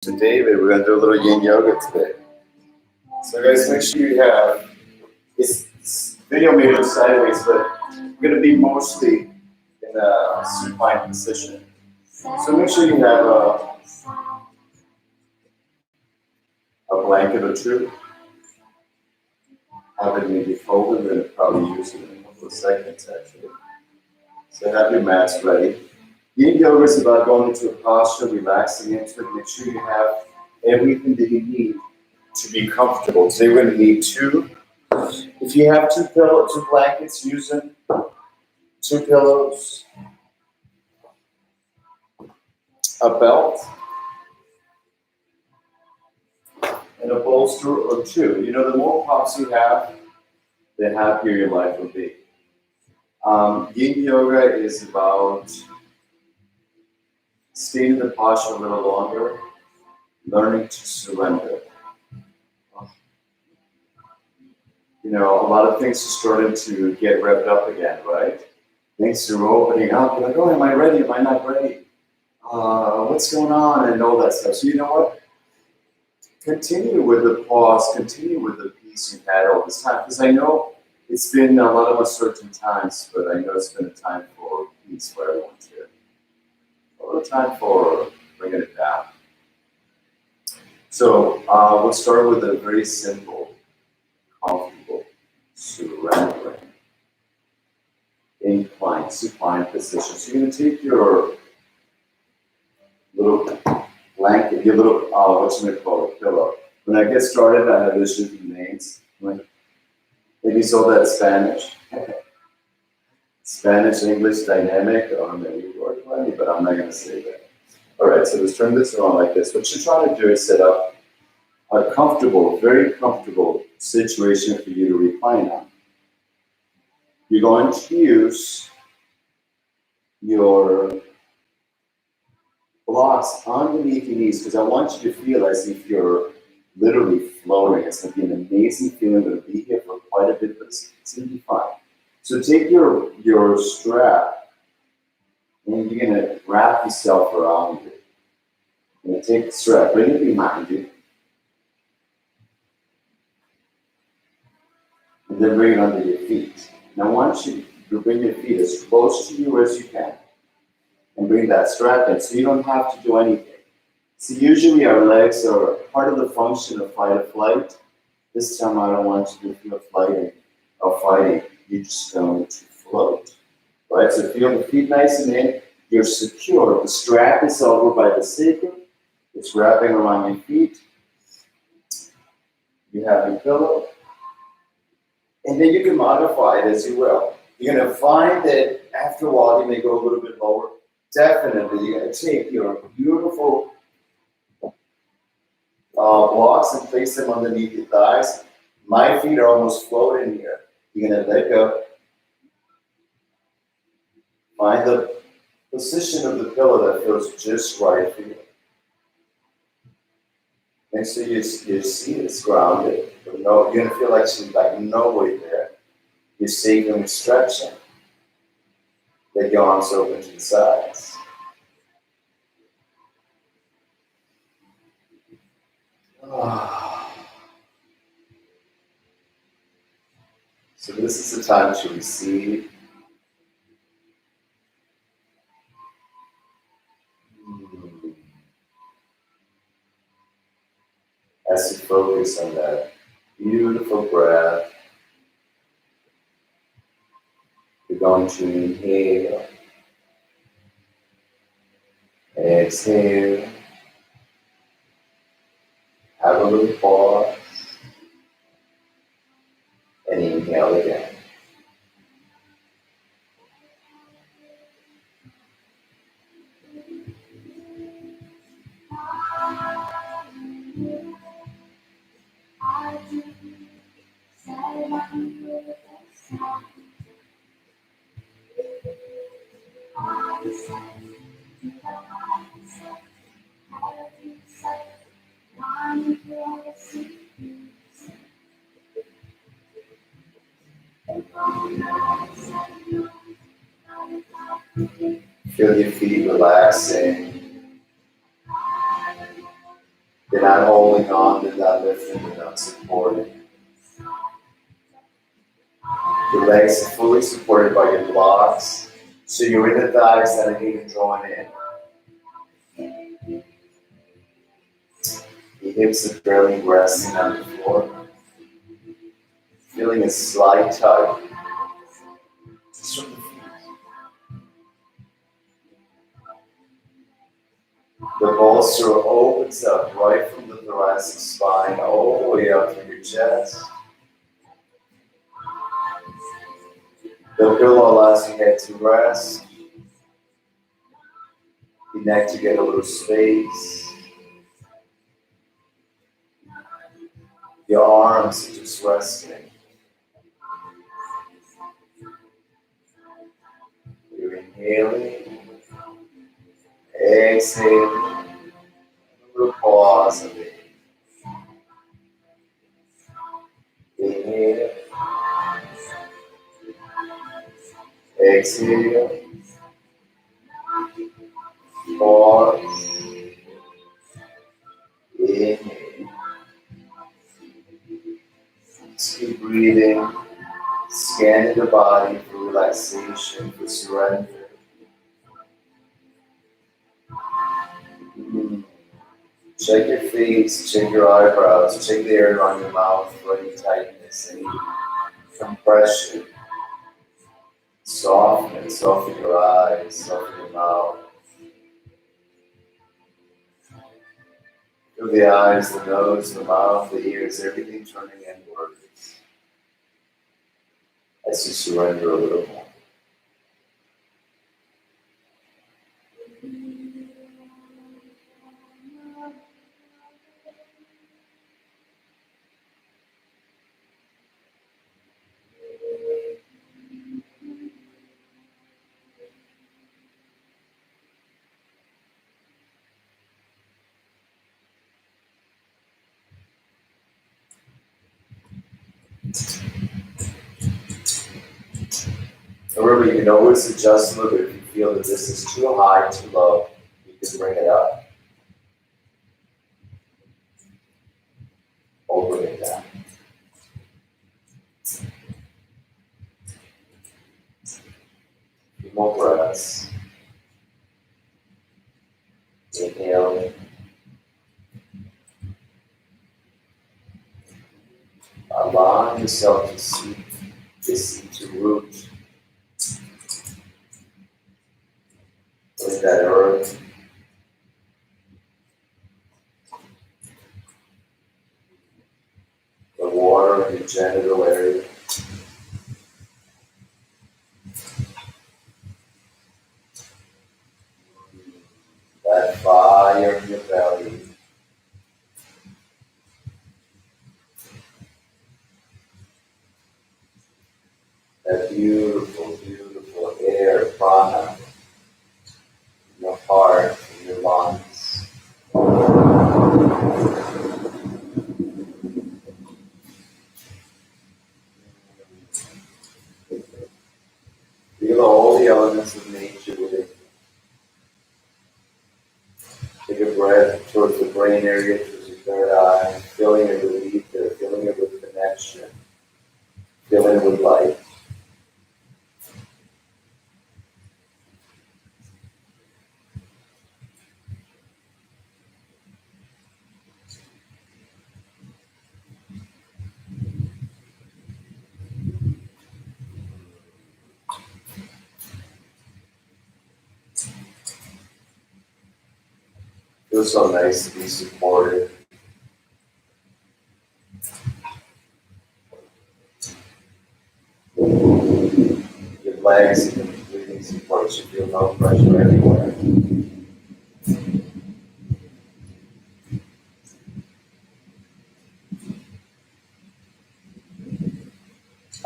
To David. We're going to do a little yin yoga today. So, guys, make sure you have this video made it sideways, but we're going to be mostly in a supine position. So, make sure you have a blanket or two. Have it maybe folded and probably use it in a couple of seconds actually. So, have your mats ready. Yin yoga is about going into a posture, relaxing into it. Make sure you have everything that you need to be comfortable. So you're going to need two. If you have two blankets, use them. Two pillows, a belt, and a bolster or two. You know, the more props you have, the happier your life will be. Yin yoga is about staying in the posture a little longer, learning to surrender. You know, a lot of things are starting to get revved up again, right? Things are opening up. You're like, oh, am I ready? Am I not ready? What's going on? And all that stuff. So you know what? Continue with the pause. Continue with the peace you've had all this time. Because I know it's been a lot of uncertain times, but I know it's been a time for peace for everyone too. A little time for bringing it down. So we'll start with a very simple, comfortable, surrendering, incline, supine position. So you're going to take your little blanket, your little, what's going to call it, pillow. When I get started, I have issues with names. Maybe so that Spanish. Spanish, English, dynamic, or maybe word plenty, but I'm not going to say that. All right, so let's turn this around like this. What you're trying to do is set up a comfortable, very comfortable situation for you to recline on. You're going to use your blocks underneath your knees because I want you to feel as if you're literally floating. It's going to be an amazing feeling. We're going to be here for quite a bit, but it's going to be fine. So take your strap and you're going to wrap yourself around it. You're going to take the strap, bring it behind you, and then bring it under your feet. Now I want you to bring your feet as close to you as you can and bring that strap in so you don't have to do anything. So usually our legs are part of the function of fight or flight. This time I don't want you to feel fighting. You're just going to float. Right? So feel the feet nice and in. You're secure. The strap is over by the sacrum. It's wrapping around your feet. You have your pillow. And then you can modify it as you will. You're going to find that after a while you may go a little bit lower. Definitely, you're going to take your beautiful blocks and place them underneath your thighs. My feet are almost floating here. You're going to let go. Find the position of the pillow that feels just right for you. Make sure your seat is grounded. You're going to feel like she's like no weight there. You're safe and stretching. Let your arms open to the sides. So this is the time to receive. As you focus on that beautiful breath, you're going to inhale, exhale, have a little pause, and inhale again. Feel your feet relaxing. You're not holding on, you're not lifting, you're not supporting. Your legs are fully supported by your blocks, so your inner thighs that are even drawn in. Your hips are barely resting on the floor. Feeling a slight tug just from the feet. The bolster opens up right from the thoracic spine all the way up to your chest. The pillow allows your head to rest, your neck to get a little space. Your arms are just resting. You're inhaling, exhaling, a little pause of it. Inhale, exhale, pause, inhale. Just keep breathing, scanning the body for relaxation, for surrender. Check your face, check your eyebrows, check the area on your mouth for any tightness, any compression. Soften your eyes, soften your mouth. Feel the eyes, the nose, the mouth, the ears, everything turning inwards as you surrender a little more. Remember, you can always adjust a little bit if you feel that this is too high, too low. You can bring it up or bring it down. A few more breaths. Inhaling. Allowing yourself to seek this into root. With that earth. The water in the genital area. That fire in your belly. That beautiful, beautiful air, prana, in your heart, in your lungs. Feel all the elements of nature within you. Take a breath towards the brain area, towards your third eye, feeling it relief there, feeling it with connection, feeling it with light. Feels so nice to be supported. Your legs and your breathing supports you, feel no pressure anywhere.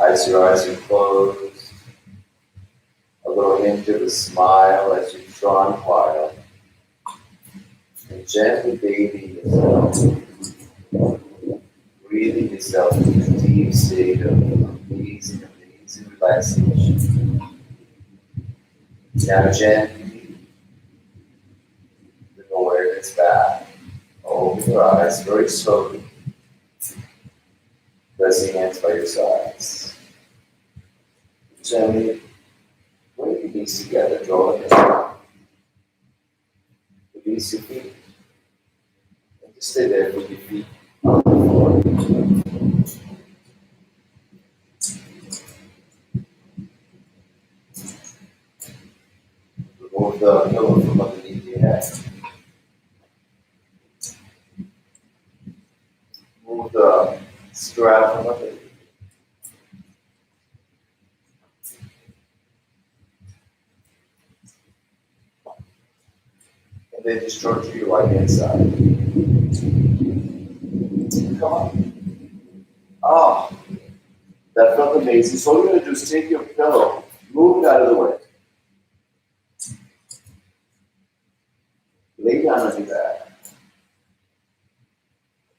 As your eyes are closed, a little hint of a smile as you draw quiet. And gently bathing yourself, breathing yourself into a deep state of amazing relaxation. Now gently bring awareness back, open Open your eyes very slowly, pressing hands by your sides. Gently bring your knees together, draw them in. Release your feet. And just stay there with your feet on the floor. Remove the pillow from underneath your head. Remove the strap from underneath. And then just turn to your right hand side. Come on. Ah, that felt amazing. So what we're going to do is take your pillow, move it out of the way. Lay down on your back.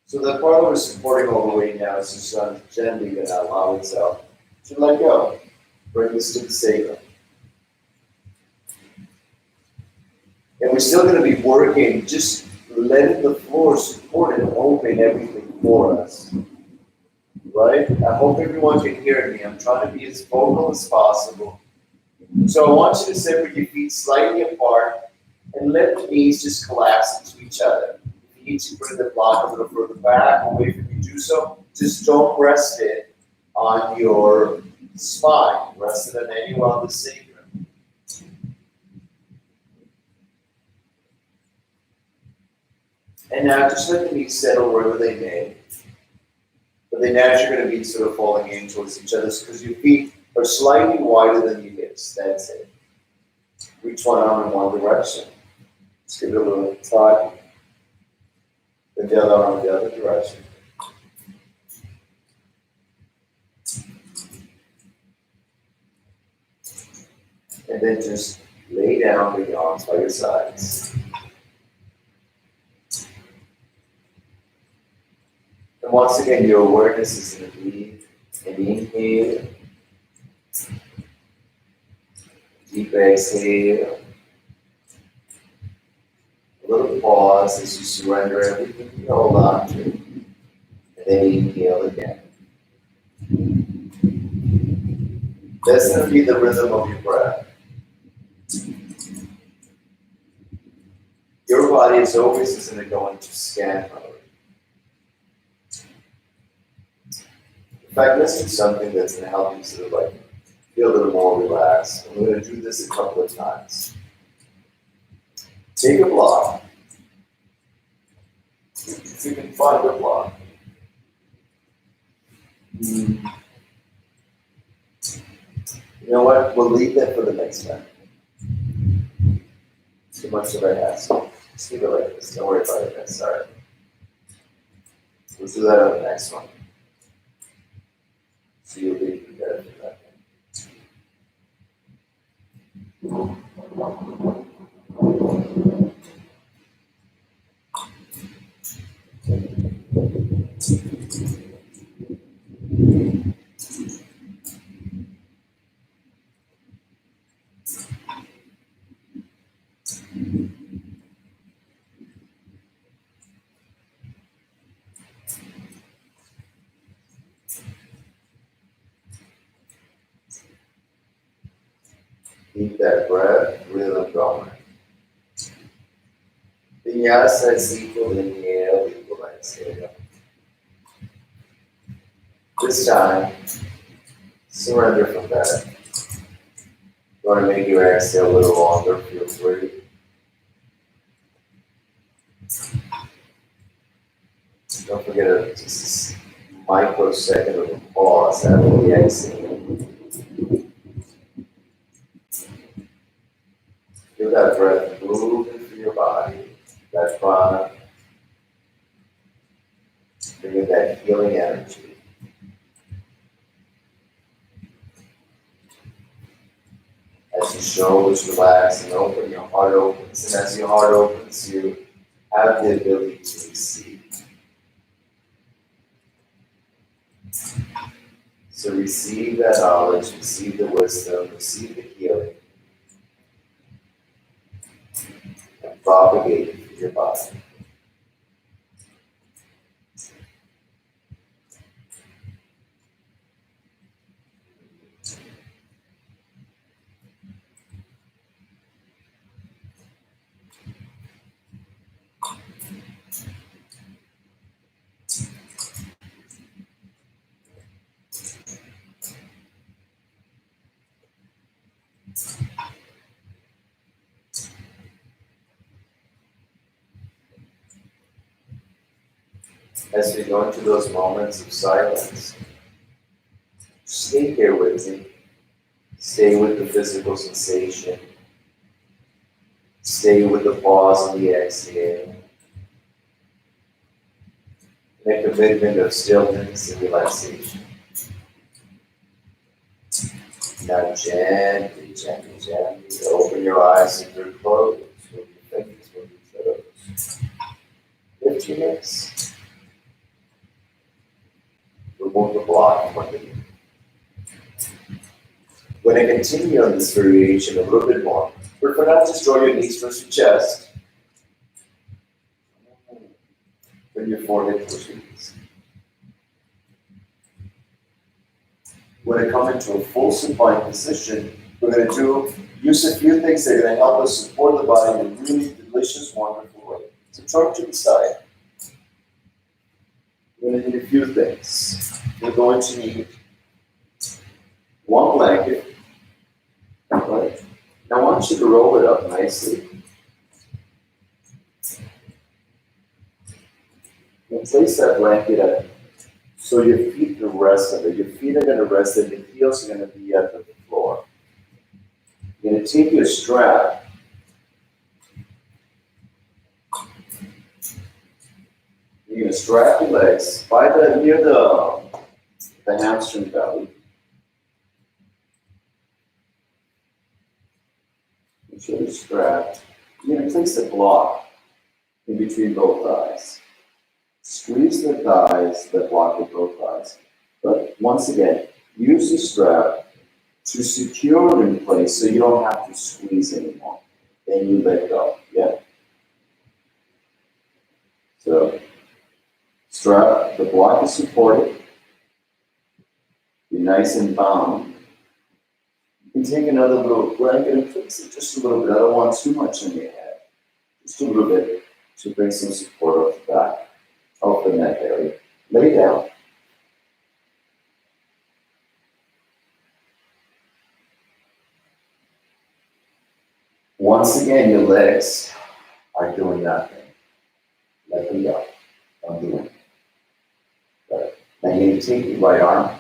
So the part we're supporting all the way now is just gently going to allow itself to let go. Bring this to the sacrum. And we're still going to be working, just letting the floor support and open everything for us. Right? I hope everyone can hear me. I'm trying to be as vocal as possible. So I want you to sit with your feet slightly apart and let the knees just collapse into each other. If you need to bring the block a little further back, away from you do so. Just don't rest it on your spine. Rest it on anywhere on the sacrum. And now just let the knees settle wherever they may. But they naturally going to be sort of falling in towards each other because your feet are slightly wider than your hips. That's it. Reach one arm in one direction. Just give it a little tug. Then the other arm in the other direction. And then just lay down with your arms by your sides. And once again, your awareness is going to be an inhale, deep exhale, a little pause as you surrender everything you hold on to, and then inhale again. That's going to be the rhythm of your breath. Your body is always going to go into scan mode. In fact, let's do something that's going to help you sort of like feel a little more relaxed. And we're going to do this a couple of times. Take a block. If you can find a block. You know what? We'll leave that for the next time. Too much of a hassle. Just leave it like this. Don't worry about it. That's all right. We'll do that on the next one. So you'll be prepared for that. Keep that breath rhythm going. Vinyasa is equal inhale, equal exhale. This time, surrender from that. You want to make your exhale a little longer, feel free. Don't forget just a microsecond of a pause after the exhale. Feel that breath moving through your body, that prana, bringing that healing energy. As your shoulders relax and open, your heart opens, and as your heart opens, you have the ability to receive. So receive that knowledge, receive the wisdom, receive the healing, and propagate it through your body. As we go into those moments of silence, stay here with me. Stay with the physical sensation. Stay with the pause on the exhale. Make a commitment of stillness and relaxation. Now gently, gently, gently open your eyes and your close. Move your fingers, move your toes. Lift your hips. Remove the block from underneath. When I continue on this variation a little bit more, prefer not to draw your knees towards your chest. Bring your forehead towards your knees. When I come into a full supine position, we're going to use a few things that are going to help us support the body in a really delicious, wonderful way. So turn to the side. We're going to need a few things. We're going to need one blanket. Right? Now I want you to roll it up nicely. And place that blanket up so your feet can rest on it. Your feet are going to rest and your heels are going to be at the floor. You're going to take your strap. You're going to strap your legs near the hamstring belly. Make sure you're strapped. You're going to place a block in between both thighs. Squeeze the thighs that block with both thighs. But once again, use the strap to secure it in place so you don't have to squeeze anymore. Then you let go. Yeah. So strap, the block is supported. Be nice and bound. You can take another little blanket and fix it just a little bit. I don't want too much in your head. Just a little bit to bring some support off the back, off the neck area. Lay down. Once again, your legs are doing nothing. Let them go. Don't do it. Good. Now you need to take your right arm,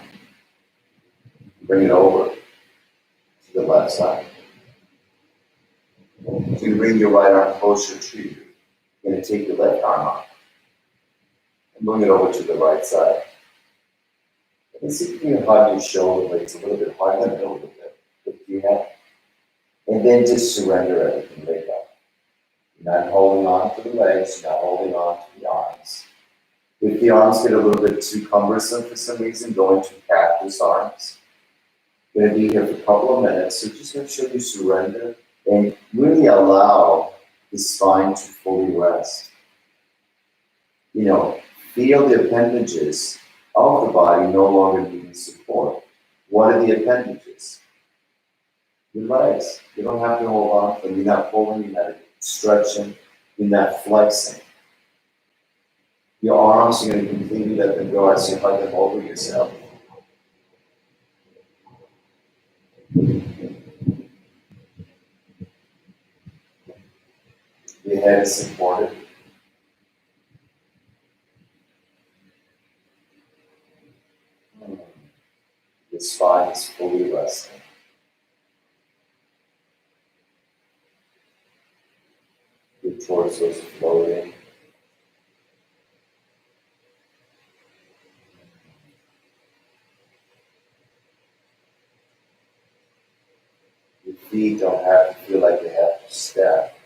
bring it over to the left side. So you bring your right arm closer to you. You're going to take your left arm up and bring it over to the right side. And see if you can hug your shoulder blades a little bit, hug them a little bit with your head. And then just surrender everything, lay down. You're not holding on to the legs, you're not holding on to the arms. If the arms get a little bit too cumbersome for some reason, go into cactus arms. You're going to be here for a couple of minutes, so just make sure you surrender and really allow the spine to fully rest. You know, feel the appendages of the body no longer needing support. What are the appendages? Your legs. You don't have to hold on to them. You're not pulling, you're not stretching, you're not flexing. Your arms, you're going to completely let them go as you hug them over yourself. Your head is supported. Your spine is fully resting. Your torso is floating. Your feet don't have to feel like they have to step.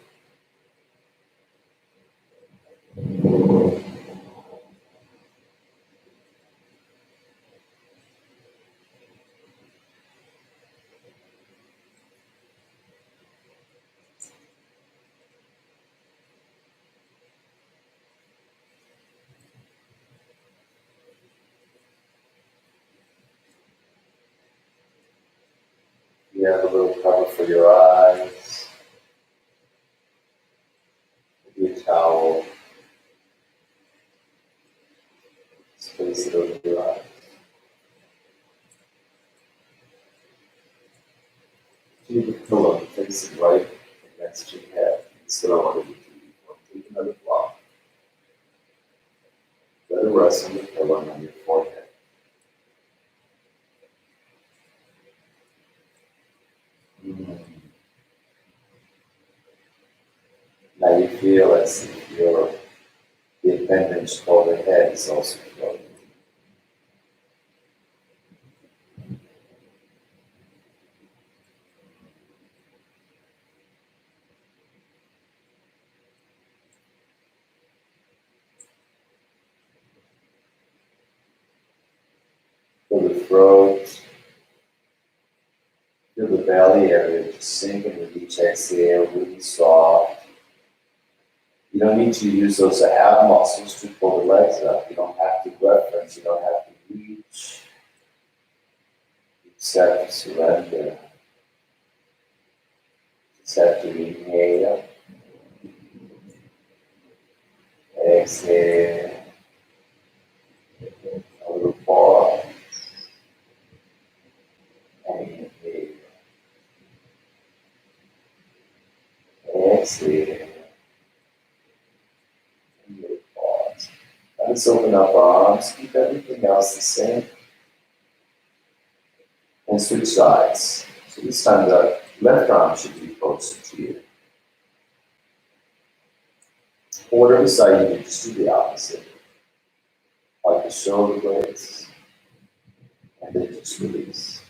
You have a little cover for your eyes, your towel. Space it over your eyes. Keep the pillow facing right next to your head. That's what I want to do. Take another block. Let rest of the pillow on your forehead. Mm. Now you feel as if the appendage for the head is also floating. Feel the throat, feel the belly area just sinking with each exhale, really soft. You don't need to use those ab muscles to pull the legs up. You don't have to reference, you don't have to reach. You just have to surrender. You just have to inhale, exhale, a little pause, and inhale, exhale, and a little pause. Now let's open up our arms, keep everything else the same, and switch sides. So this time the left arm should be closer to you. Or whatever side you do, just do the opposite. Like the shoulder blades, and then just release.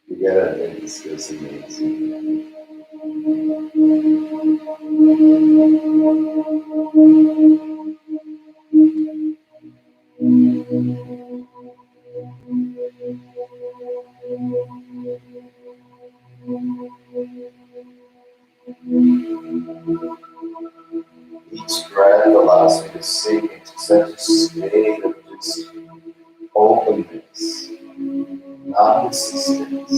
Together, then this feels amazing. Each breath allows me to sink into such a state of just openness, non-resistance,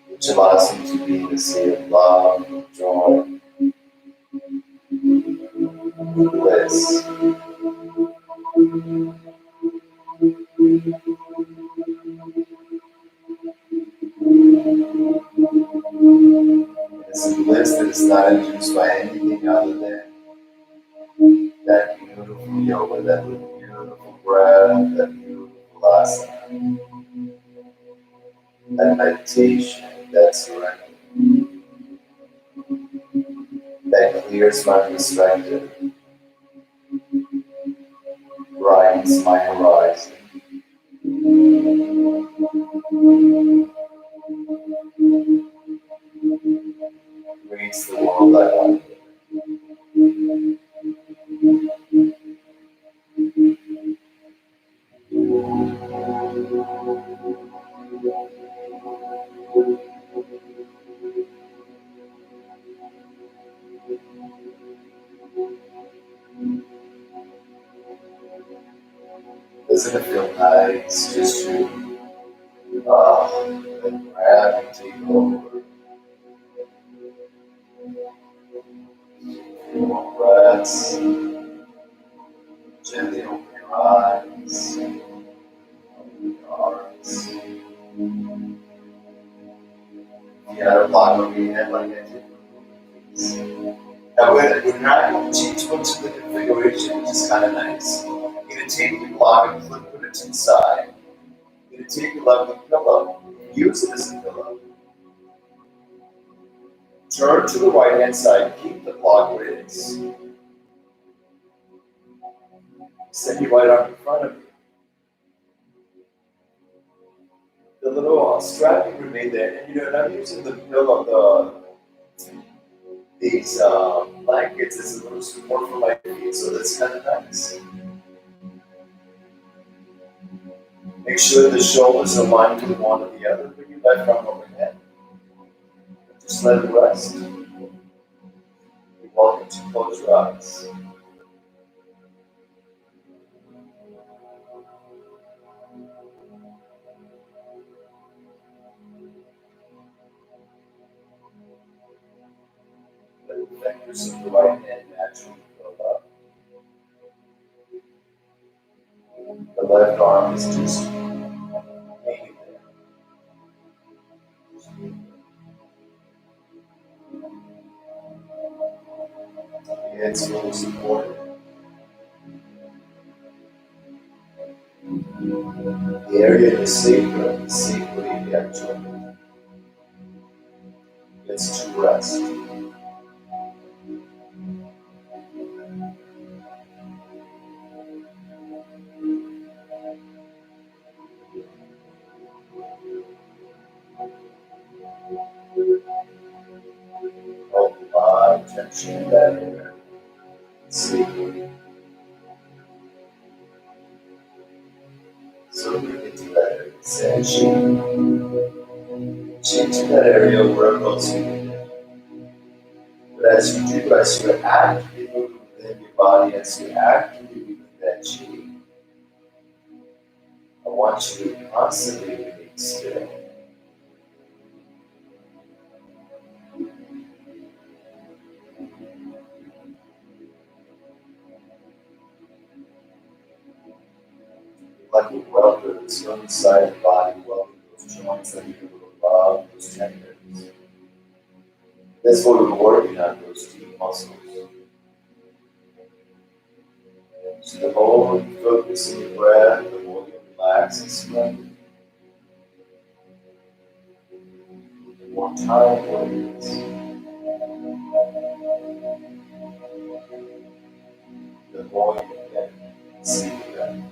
which allows me to be in a state of love, joy, bliss. It's a bliss that is not induced by anything other than that beautiful yoga, that beautiful breath, that beautiful asana, that meditation, that surrender, that clears my perspective, brightens my horizon, creates the world I want. Doesn't it feel nice just to let gravity take over? Few more breaths. Gently open your eyes, open your arms. If you had a block over your head like I did, please. Now we're not going to change much of the configuration, which is kind of nice. You're going to take your block and put it to the side. You're going to take your lovely pillow, use it as a pillow. Turn to the right hand side, keep the block where it is. Send your right arm in front of you. The little strapping remain there, and and I'm using the pillow, these blankets as a little support for my feet, so that's kind of nice. Make sure the shoulders are aligned with one or the other. Bring your left arm overhead. Just let it rest. You're welcome to close your eyes. fingers of the right hand naturally curl up. The left arm is just hanging there. The head's fully supported. The area of the sacrum, the sacral abdomen, gets to rest. Hold the body, tension in that area. Sacral. So bring it to that area. Send chi to that area where it most needed. But as you do, as you actively move within your body, as you actively move with that chi, I want you to constantly remain still. Like a welder that's on the side of the body, welding those joints that you would love, those tendons. This will reward you on those deep muscles. So the more you focus on your breath, the more you relax and surrender. The more time it is, the more you can see that.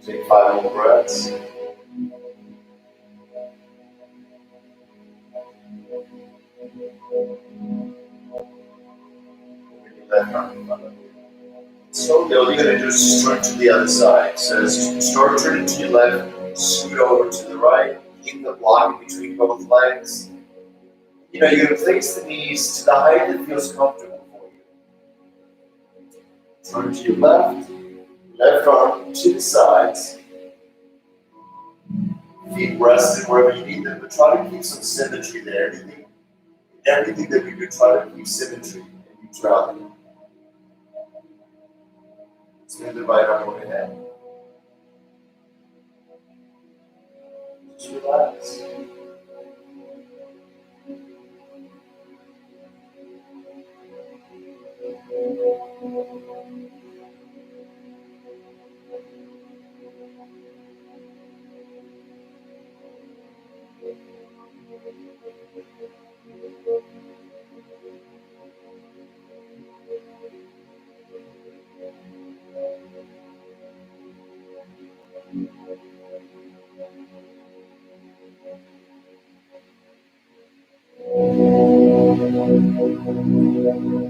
Take 5 more breaths. Bring your left arm in front of you. So all you're going to do is just turn to the other side. So as you start turning to your left, scoot over to the right, keep the block in between both legs. You're going to place the knees to the height that feels comfortable for you. Turn to your left arm to the sides. Feet rested wherever you need them, but try to keep some symmetry there. Everything that we do, try to keep symmetry and neutrality. Spin the right arm overhead. Just relax.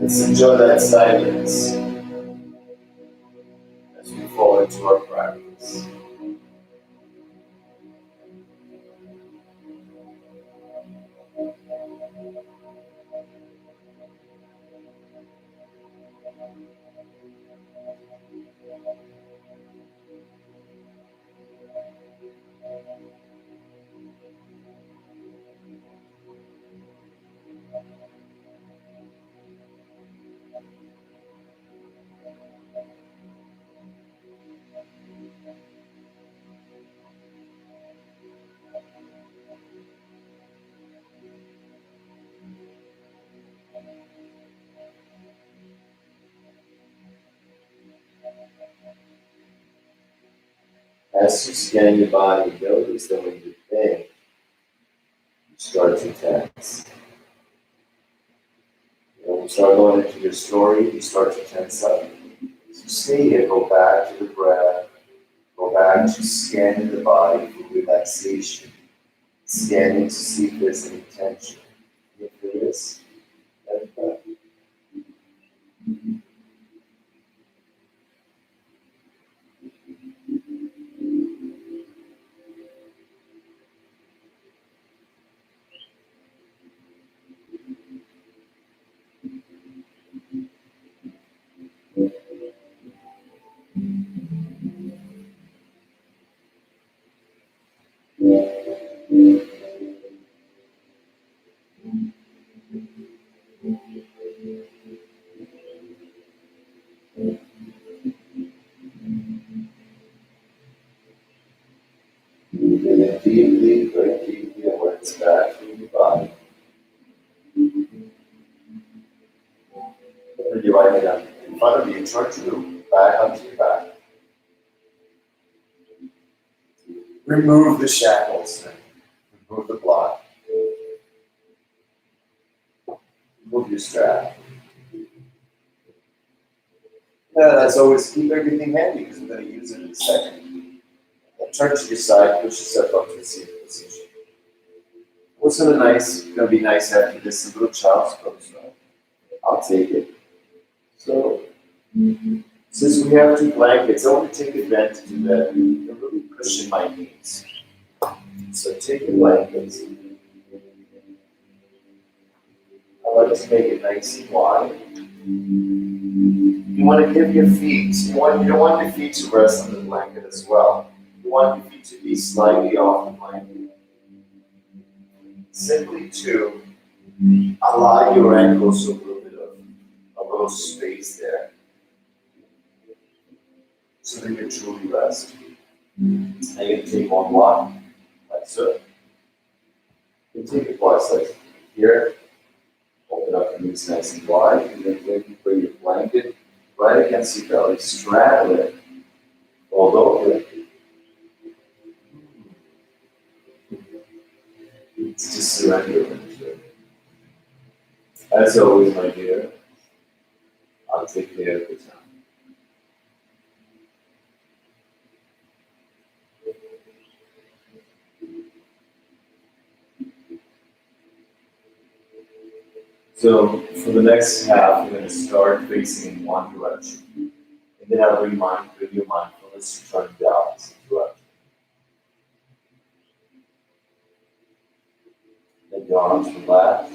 Let's enjoy that silence as we fall into our practice. As you scan your body, notice that when you think, you start to tense. When you start going into your story, you start to tense up. So stay here, go back to the breath, go back to scanning the body for relaxation, scanning to see if there's any tension. If there is, let it go. in deeply, very deeply, and work this back through your body. Put your right hand in front of you, towards you, back onto your back. Remove the shackles, remove the block. Remove your strap. Yeah, that's always, keep everything handy because we're going to use it in a second. And turn to your side, push yourself up to the seated position. What's going to be nice after this? A little child's pose, right? I'll take it. So, since we have 2 blankets, I want to take advantage of that and really cushion my knees. So take your blankets. I like to make it nice and wide. You want to give your feet, you don't want your feet to rest on the blanket as well. You want your feet to be slightly off the blanket. Simply to allow your ankles a little bit of a little space there. So that you can truly rest. Now you're going to take one block, like so. You take your blocks like here. Open up your knees nice and wide, and then you put your blanket right against your belly, straddle it, fold over it. It's just surrender. As always, my dear, I'll take care of the time. So for the next half, we're going to start facing in one direction. And then I'll bring your mindfulness to turn the opposite direction. Let your arms relax.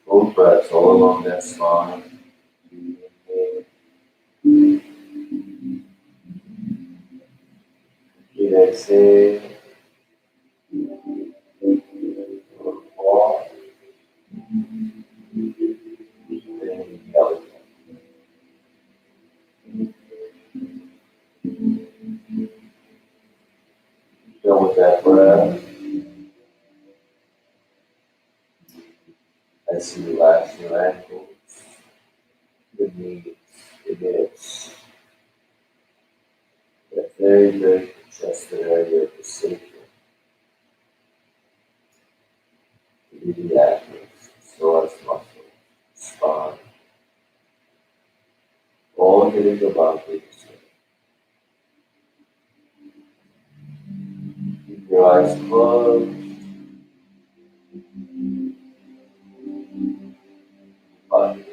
Full breaths all along that spine. Exhale. Walk. Then the other. Go with that breath. As you relax your ankles, your knees, your hips, that very, very congested area of the sacrum. The iliacus, psoas muscles, spine, all hitting the body. Keep your eyes closed. Body.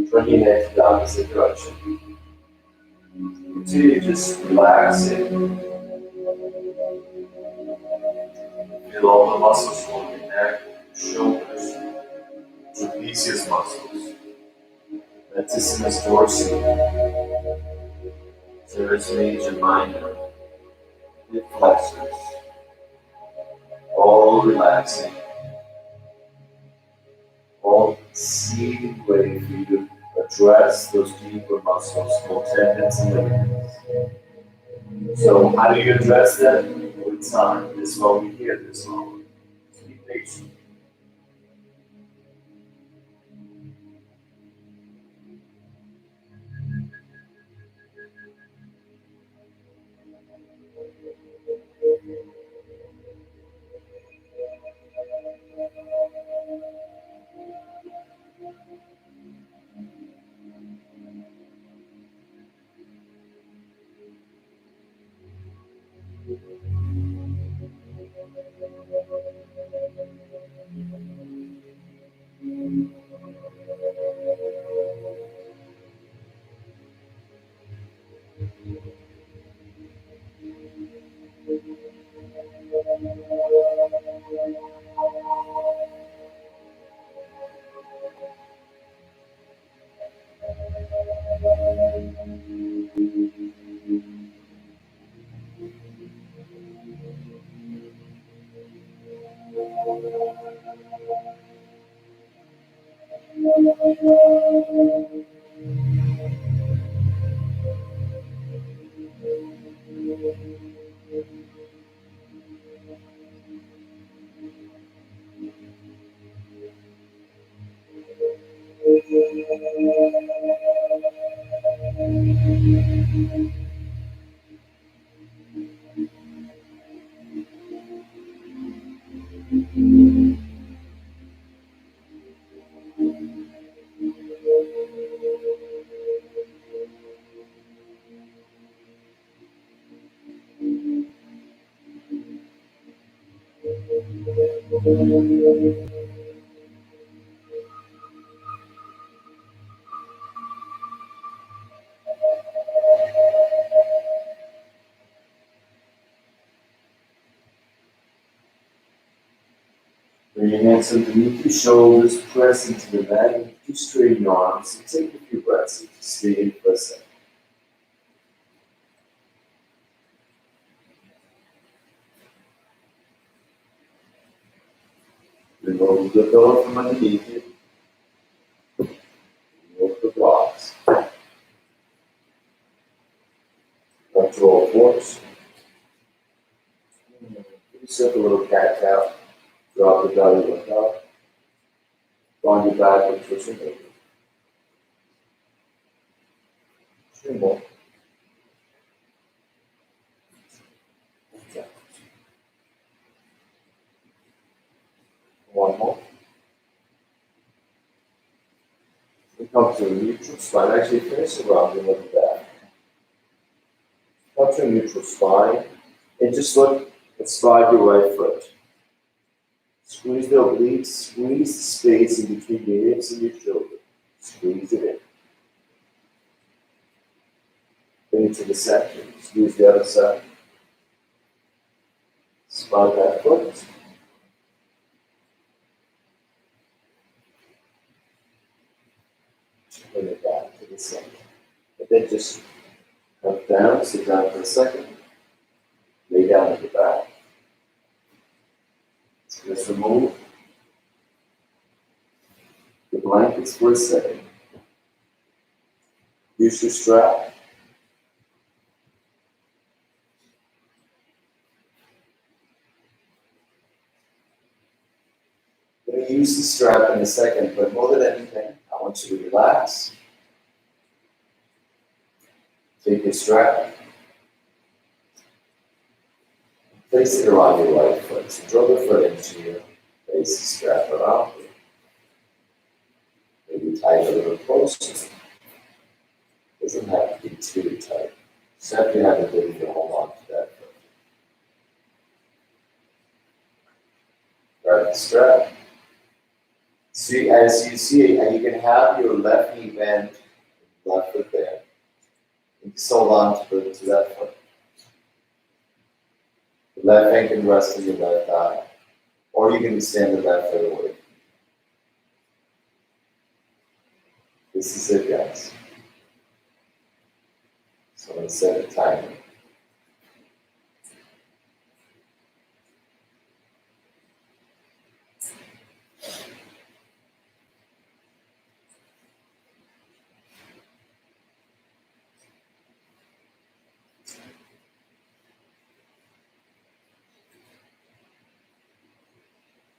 Turn your head to the opposite direction. Continue just relaxing. Feel all the muscles holding your neck, shoulders, trapezius muscles, latissimus dorsi, teres major minor, hip flexors, all relaxing, all seeding way for you to address those deeper muscles, more tendons and ligaments. So how do you address them? With time. This is what we hear this moment. So be patient. Bring your hands underneath your shoulders, press into the mat, and you straighten your arms and take a few breaths and just stay in for a second. Remove the pillow from underneath you. Remove the blocks. Come to all fours. Give yourself a little cat cow. Drop the belly, look up. Find your back and twist your leg. 2 more. Okay. 1 more. We come to a neutral spine. Actually, finish around and look back. Come to a neutral spine and just look and slide your right foot. Squeeze the obliques, squeeze the space in between your hips and your shoulder. Squeeze it in. Bring it to the center. Squeeze the other side. Slide that foot. Bring it back to the center. And then just come down, sit down for a second. Lay down on your back. Just remove the blankets for a second. Use your strap. I'm going to use the strap in a second, but more than anything, I want you to relax. Take your strap. Place it around your right foot. So draw the foot into you. Place the strap around you. Maybe tie it a little closer. Doesn't have to be too tight. Just have to have the ability to hold on to that foot. Grab the strap. See, as you see, you can have your left knee bent, left foot there. You just hold on to that foot. The left hand can rest on your left thigh, or you can extend the left foot away. This is it, guys. So I'm going to set a timer.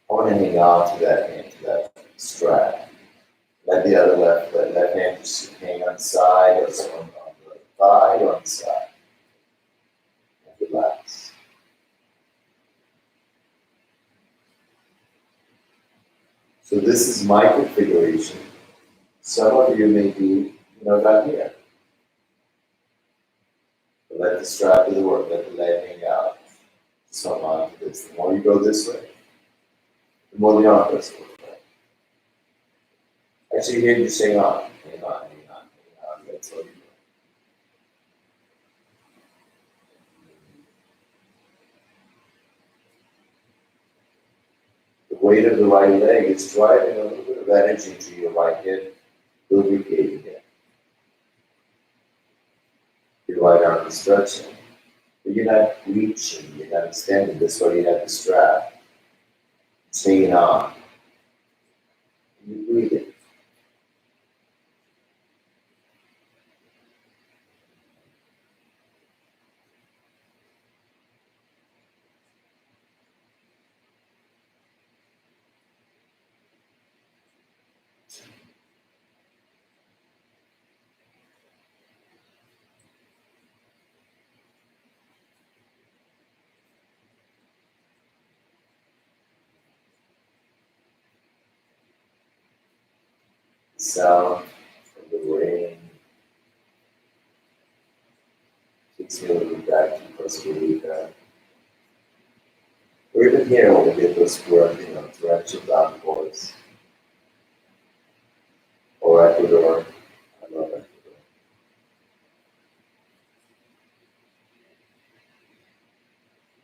I want to hang on to that hand, to that strap. Let the other left hand just hang on the side, or so on the thigh, or on the side. And relax. So this is my configuration. Some of you may be, down here. But let the strap do the work. Let the leg hang out. Just hold on to this. The more you go this way, the more the arm does the work. Actually, here you hang on. Hang on. That's all you do. The weight of the right leg is driving a little bit of energy to your right hip, lubricating it. Your right arm is stretching. But you're not reaching, you're not extending. That's why you have the strap. It's hanging on. And you breathe it. The sound of the rain takes me a little bit back to Costa Rica. Or even here when we get those torrential downpours. Or Ecuador. I love Ecuador.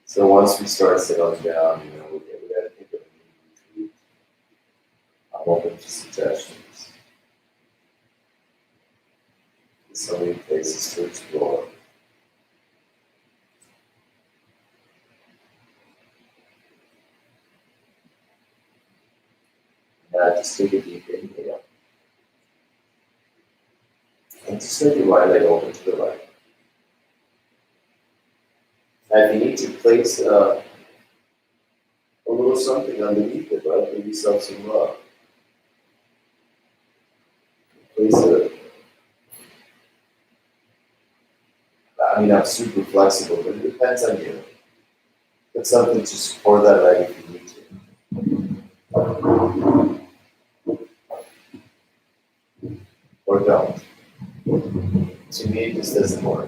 So once we start settling down, we gotta think of a new retreat. I'm open to suggestions. There's so many places to explore. Just take a deep inhale. And just let your right leg open to the right. And if you need to place a little something underneath it, right? Give yourself some love. Place it. I'm super flexible, but it depends on you. Put something to support that leg if you need to. Or don't. To me, it just doesn't work.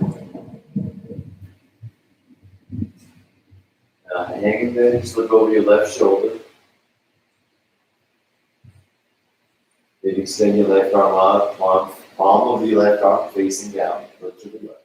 Hang in there, just look over your left shoulder. Then extend your left arm out, palm of your left arm facing down, look to the left.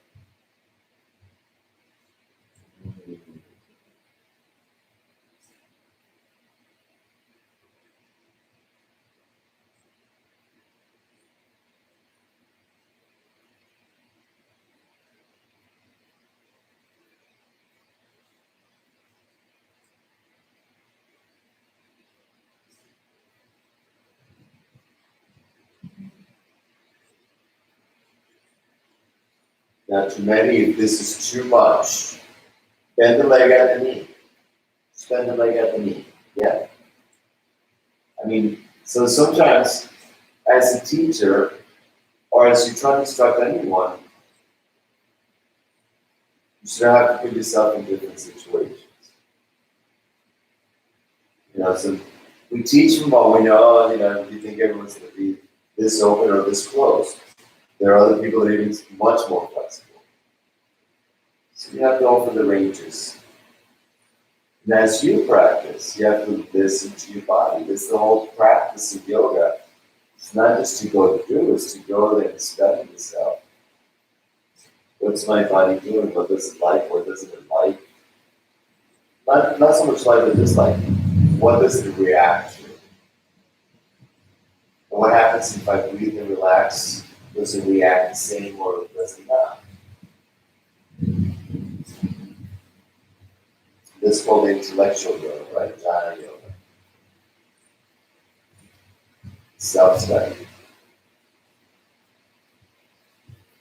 Now, to many, if this is too much, bend the leg at the knee. Just bend the leg at the knee. Yeah. So sometimes, as a teacher, or as you try to instruct anyone, you should have to put yourself in different situations. So we teach from what we know, you think everyone's going to be this open or this closed. There are other people that are even much more flexible. So you have to open the ranges. And as you practice, you have to listen to your body. This is the whole practice of yoga. It's not just to go to do, it's to go there and study yourself. What's my body doing? What does it like? What doesn't it like? Not so much like, but just like, what does it react to? And what happens if I breathe and relax? Does it react the same or does it not? This is called intellectual yoga, right? Jnana yoga. Self-study.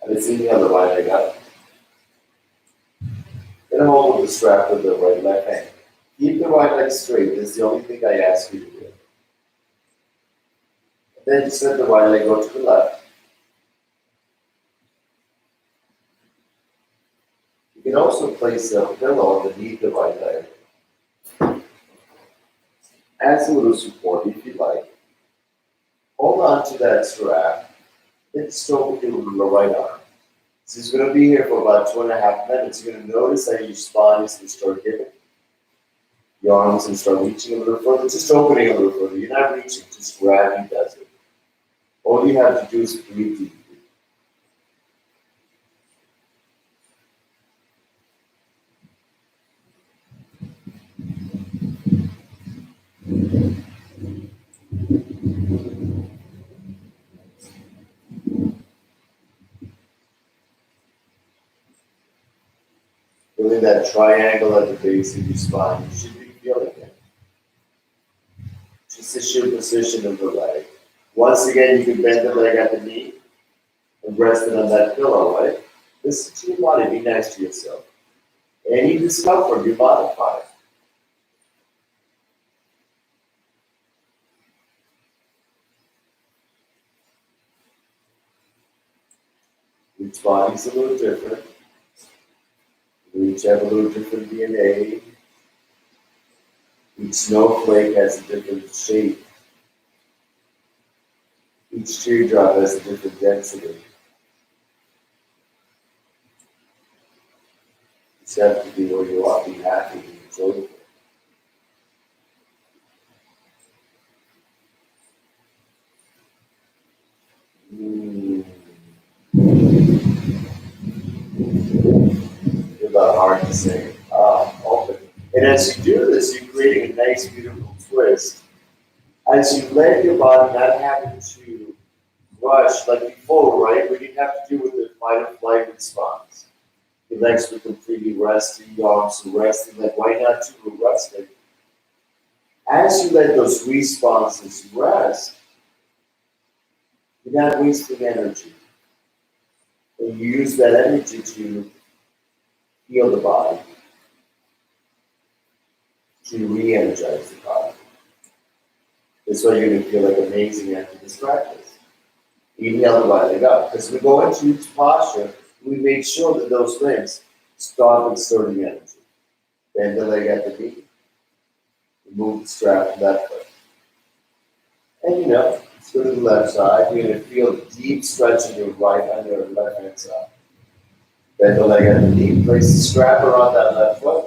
And it's in the other right leg up. Then hold the strap with the right left hand. Keep the right leg straight. That's the only thing I ask you to do. And then just let the right leg go to the left. You can also place a pillow underneath the right leg. As a little support if you like. Hold on to that strap. Then stroke it with the right arm. So it's going to be here for about 2.5 minutes. You're going to notice that your spine is going to start giving. Your arms going to start reaching a little further, just opening a little further. You're not reaching, just gravity does it. All you have to do is breathe deeply. Feeling that triangle at the base of your spine, you should be feeling it. Just the sheer position of the leg. Once again, you can bend the leg at the knee and rest it on that pillow, right? Listen to your body, be nice to yourself. Any discomfort, you modify it. Each body's a little different. We each have a little different DNA. Each snowflake has a different shape. Each teardrop has a different density. You just have to be where you are, be happy, be joyful. It's about hard to say. Open. And as you do this, you're creating a nice, beautiful twist. As you let your body not having to rush like before, right? We didn't have to do with the fight or flight response. Your legs were completely rested, your arms were rested. Like, why not two were rested? As you let those responses rest, you're not wasting energy. And you use that energy to heal the body, to re-energize the body. That's why you're going to feel like amazing after this practice. Inhale the right leg up. Because we go into each posture, we make sure that those limbs start exerting energy. Bend the leg at the knee. Remove the strap from that foot. And let's go to the left side. You're going to feel a deep stretch in your on your left hand side. Bend the leg at the knee. Place the strap around that left foot.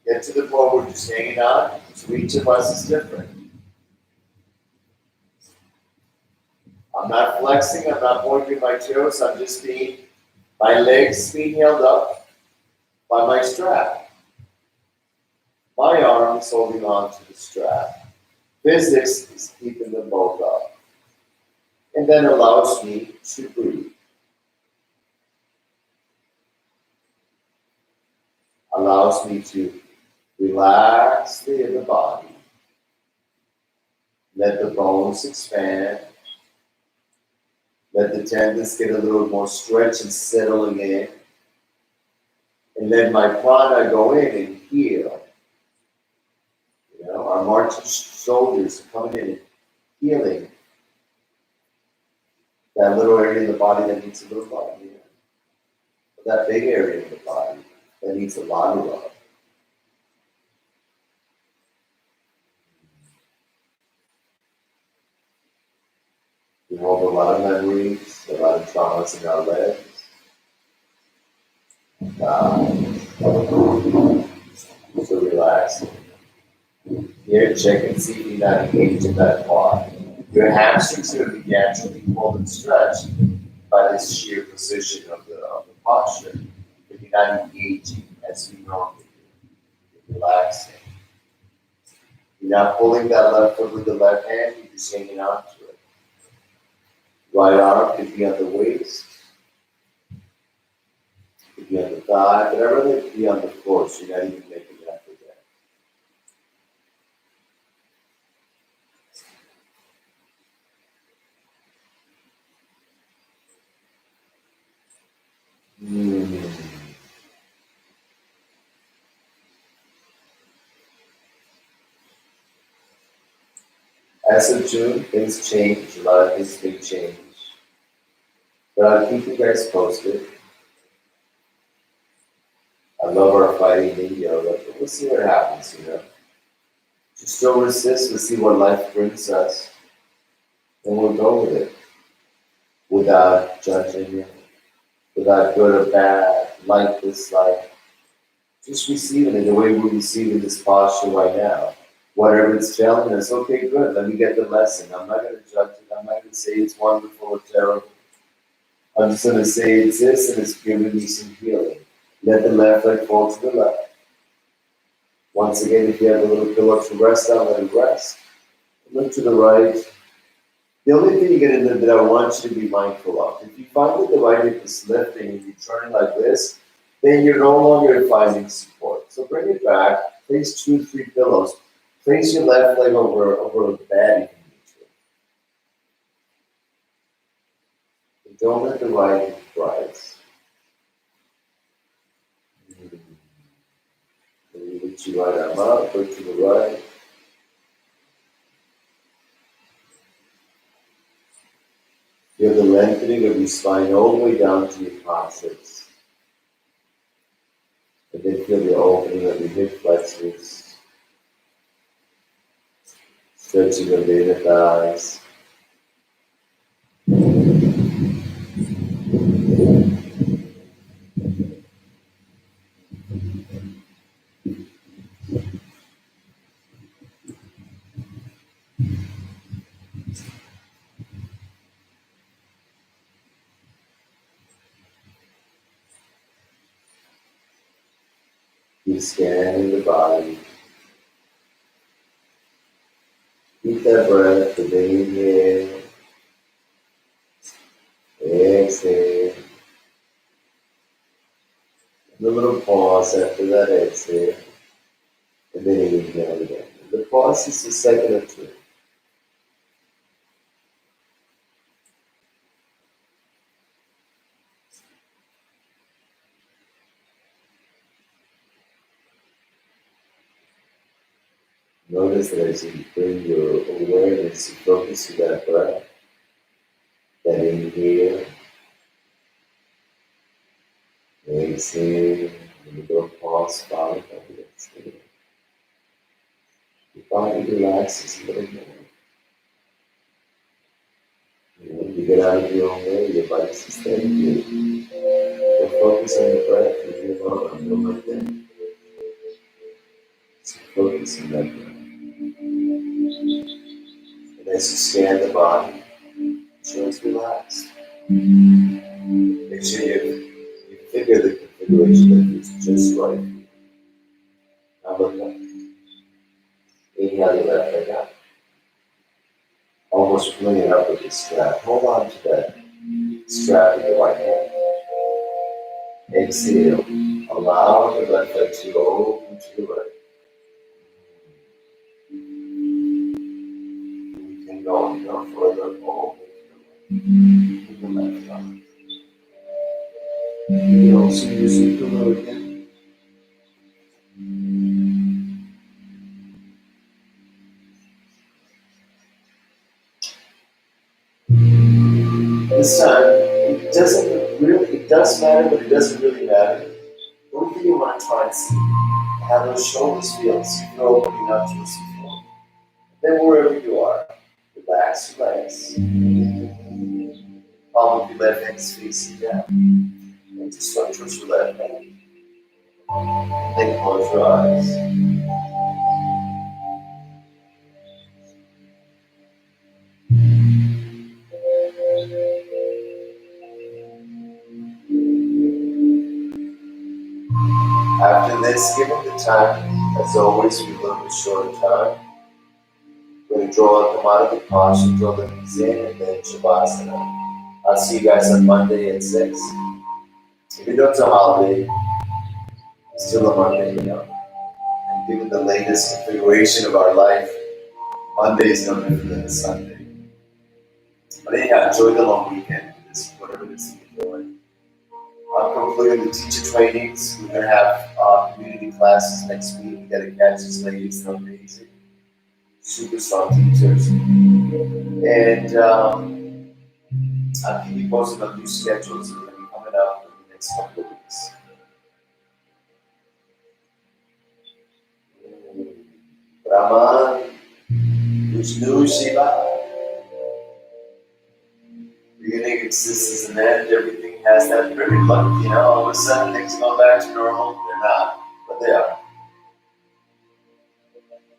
Get to the point where you're just hanging on. So each of us is different. I'm not flexing, I'm not pointing my toes, I'm just my legs being held up by my strap. My arm is holding on to the strap. Physics is keeping them both up. And then allows me to breathe. Allows me to relax the body. Let the bones expand. Let the tendons get a little more stretch and settling in. And let my prana go in and heal. Our marching soldiers are coming in and healing that little area in the body that needs a little love. That big area in the body that needs a lot of love. We hold a lot of memories, a lot of traumas in our legs. So relax. Here, check and see if you're not engaged in that part. Your hamstrings are going to be naturally pulled and stretched by this sheer position of the posture. But you're not engaging as you normally do. You're relaxing. You're not pulling that left foot with the left hand, you're just hanging on to it. Right arm could be on the waist, could be on the thigh, but I'd rather it be on the floor so you're not even making an effort there. As of June, things change, a lot of things may change. But I'll keep you guys posted. I love our fighting in yoga, but we'll see what happens, Just don't resist, we'll see what life brings us. And we'll go with it. Without judging it, without good or bad, like, dislike. Just receiving it the way we're receiving this posture right now. Whatever it's telling us, okay, good, let me get the lesson. I'm not going to judge it. I'm not going to say it's wonderful or terrible. I'm just going to say it's this and it's giving me some healing. Let the left leg fall to the left. Once again, if you have a little pillow to rest on, let it rest. Look to the right. The only thing that I want you to be mindful of, if you find that the right hip is lifting and you're turning like this, then you're no longer finding support. So bring it back, place 2, 3 pillows, place your left leg over the bed if you need to. But don't let the right rise. Then you lift your right arm up, look to the right. Feel the lengthening of your spine all the way down to your coccyx. And then feel the opening of your hip flexors, stretching of the inner thighs. Keep scanning the body. Keep that breath, the inhale, exhale. And a little pause after that exhale, and then inhale again. The pause is a second or two. Notice that as you bring your awareness, you focus to that breath, that inhale, exhale, and a little pause followed by the exhale. Your body relaxes a little more. When you get out of your own way, your body says, thank you. So focus on the breath and move on, no more thing. So focus on that breath. And as you scan the body, ensure it's relaxed. Make sure you figure the configuration that is just right. Now look up. Inhale your left leg up. Almost pulling it up with the strap. Hold on to that strap in the right hand. Exhale. Allow the left leg to open to the right. You can go further open to the right. Keep the left arm. You can also use your pillow again. This time, it does matter, but it doesn't really matter. The only thing you want to try and see how those shoulders feel. So you're opening up to the floor. Then wherever you are, relax your legs. Palm of your left hand is facing down. And just start towards your left hand. Then close your eyes. After this, given the time, as always, we will be short time. We're going to draw them out of the posture, draw the knees in, and then Shavasana. I'll see you guys on Monday at 6. Even though it's a holiday, it's still a Monday, And given the latest configuration of our life, Monday is no different than a Sunday. But anyhow, enjoy the long weekend, whatever it is you're doing. I'm concluding the teacher trainings. We're going to have community classes next week. We got to catch these ladies, they're amazing. Super strong teachers. And I'll keep you posted on new schedules that are going to be coming up in the next couple of weeks. Brahman, Vishnu, Shiva. Beginning exists as an end, everything has that pretty luck, all of a sudden things go back to normal. They're not, but they are.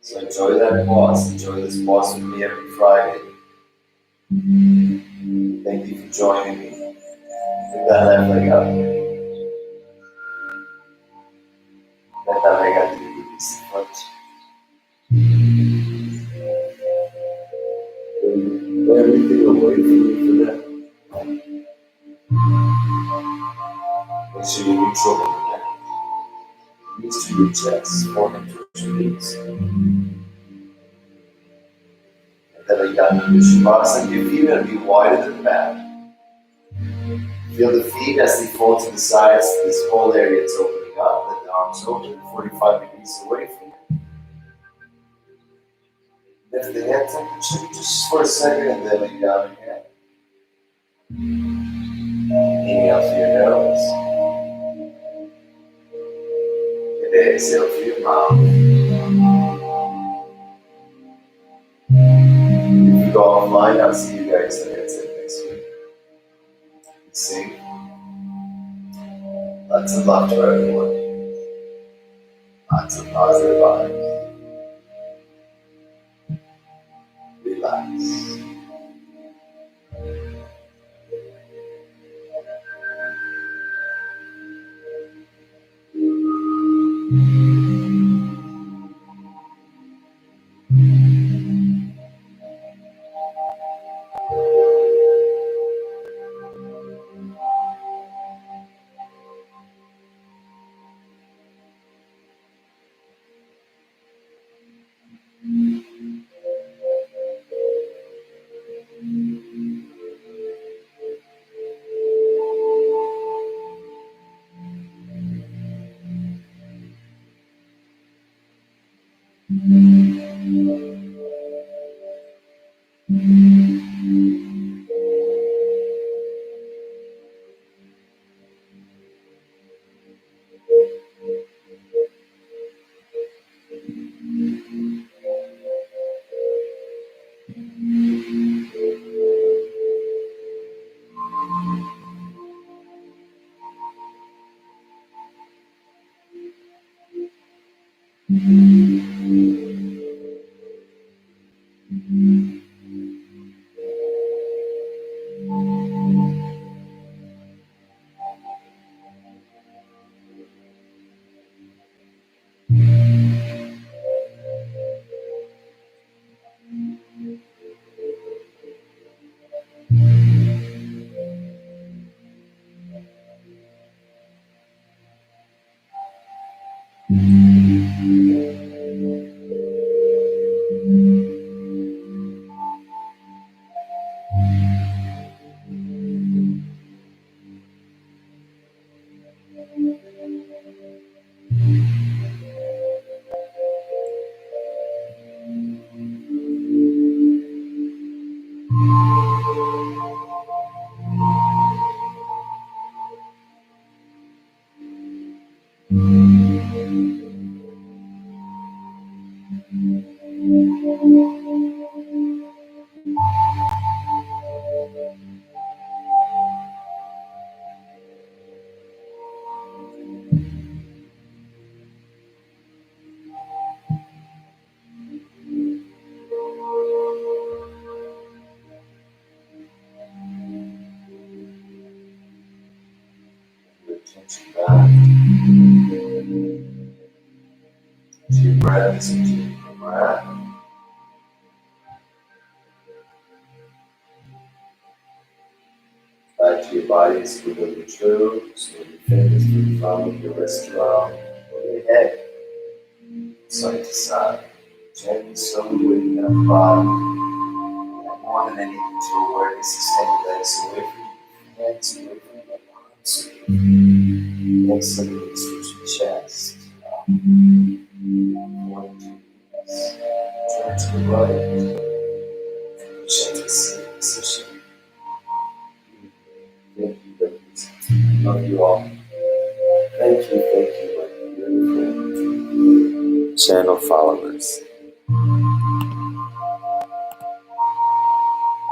So enjoy that pause, enjoy this pause with me every Friday. Thank you for joining me. Bring that left leg up. Let that leg out to release the foot. Put everything away from you for that. Make sure you're neutral in the neck. your chest, forehead towards your knees. And then lay down in your Shavasana. Your feet are going to be wider than the mat. Feel the feet as they fall to the sides. This whole area is opening up. Let the arms open 45 degrees away from you. Lift the head temperature just for a second and then lay down again. Inhale through your nose. And exhale through your mouth. If you go online, I'll see you guys on Headset next week. Sing. Lots of love to everyone. Lots of positive vibes. Relax. Attention back to your breath, listen to your breath. Back to your body, smooth over your toes, smooth your fingers through the thumb of your wrist around your head, side to side. Gently, slowly waking up the body. And more than anything, to awareness, extend your legs away from you, hands away from your arms. Next, let me stretch your chest. 1, 2, turn to the right. Gently sit in position. Thank you, ladies. Love you all. Thank you, my beautiful channel followers.